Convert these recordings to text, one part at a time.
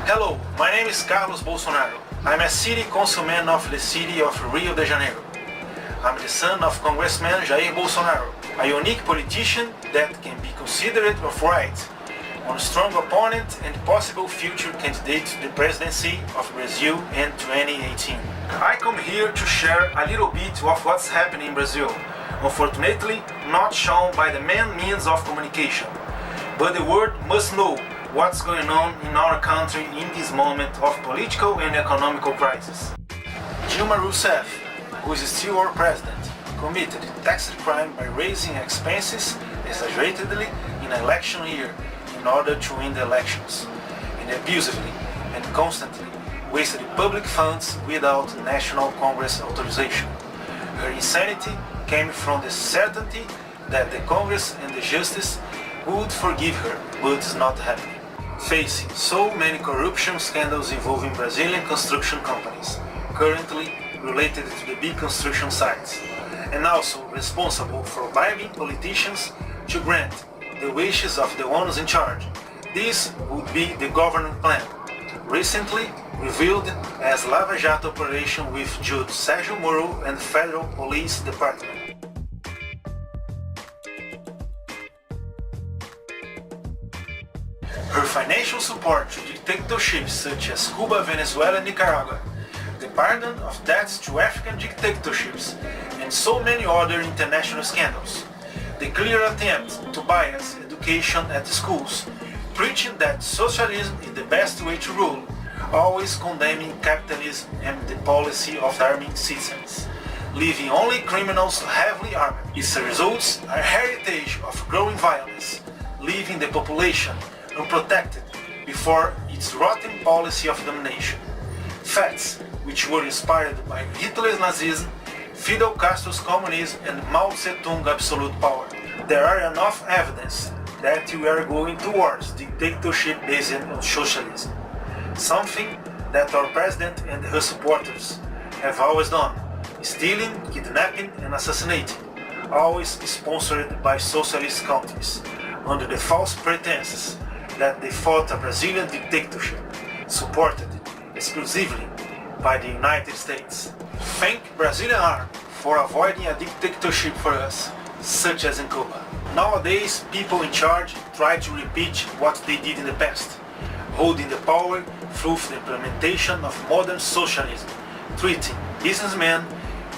Hello, my name is Carlos Bolsonaro. I'm a city councilman of the city of Rio de Janeiro. I'm the son of Congressman Jair Bolsonaro, a unique politician that can be considered of right, a strong opponent and possible future candidate to the presidency of Brazil in 2018. I come here to share a little bit of what's happening in Brazil, unfortunately not shown by the main means of communication. But the world must know what's going on in our country in this moment of political and economical crisis. Dilma Rousseff, who is still our president, committed tax crime by raising expenses exaggeratedly in an election year in order to win the elections, and abusively and constantly wasted public funds without National Congress authorization. Her insanity came from the certainty that the Congress and the justice would forgive her, but it's not happening. Facing so many corruption scandals involving Brazilian construction companies, currently related to the big construction sites, and also responsible for bribing politicians to grant the wishes of the ones in charge. This would be the government plan, recently revealed as Lava Jato operation with Judge Sérgio Moro and Federal Police Department. Her financial support to dictatorships such as Cuba, Venezuela, and Nicaragua, the pardon of debts to African dictatorships, and so many other international scandals, the clear attempt to bias education at the schools, preaching that socialism is the best way to rule, always condemning capitalism and the policy of arming citizens, leaving only criminals heavily armed. Its results are a heritage of growing violence, leaving the population unprotected before its rotten policy of domination. Facts which were inspired by Hitler's Nazism, Fidel Castro's communism, and Mao Zedong's absolute power. There are enough evidence that we are going towards dictatorship based on socialism, something that our president and her supporters have always done, stealing, kidnapping, and assassinating, always sponsored by socialist countries, under the false pretenses that they fought a Brazilian dictatorship, supported exclusively by the United States. Thank Brazilian army for avoiding a dictatorship for us, such as in Cuba. Nowadays, people in charge try to repeat what they did in the past, holding the power through the implementation of modern socialism, treating businessmen,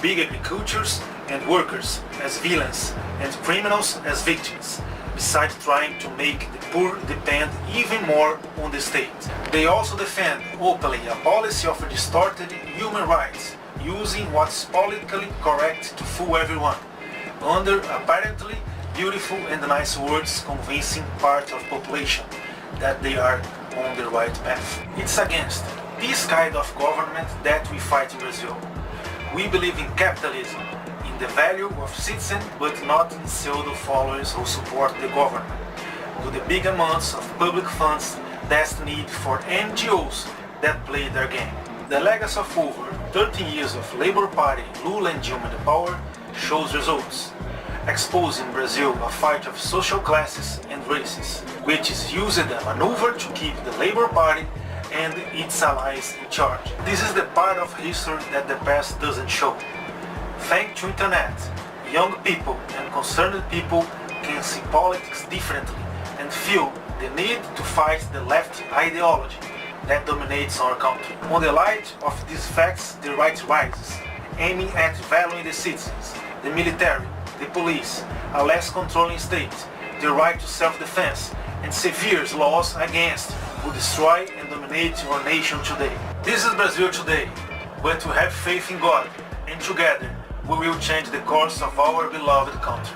big agricultures, and workers as villains and criminals as victims, besides trying to make the poor depend even more on the state. They also defend openly a policy of distorted human rights, using what's politically correct to fool everyone, under apparently beautiful and nice words convincing part of population that they are on the right path. It's against this kind of government that we fight in Brazil. We believe in capitalism, in the value of citizens, but not in pseudo-followers who support the government, to the big amounts of public funds destined for NGOs that play their game. The legacy of over 13 years of Labour Party, Lula and Dilma in the power shows results, exposing Brazil a fight of social classes and races, which is used as a maneuver to keep the Labour Party and its allies in charge. This is the part of history that the past doesn't show. Thanks to internet, young people and concerned people can see politics differently and feel the need to fight the left ideology that dominates our country. On the light of these facts, the right rises, aiming at valuing the citizens, the military, the police, a less controlling state, the right to self-defense, and severe laws against who destroy and dominate our nation today. This is Brazil today, but we have faith in God, and together we will change the course of our beloved country.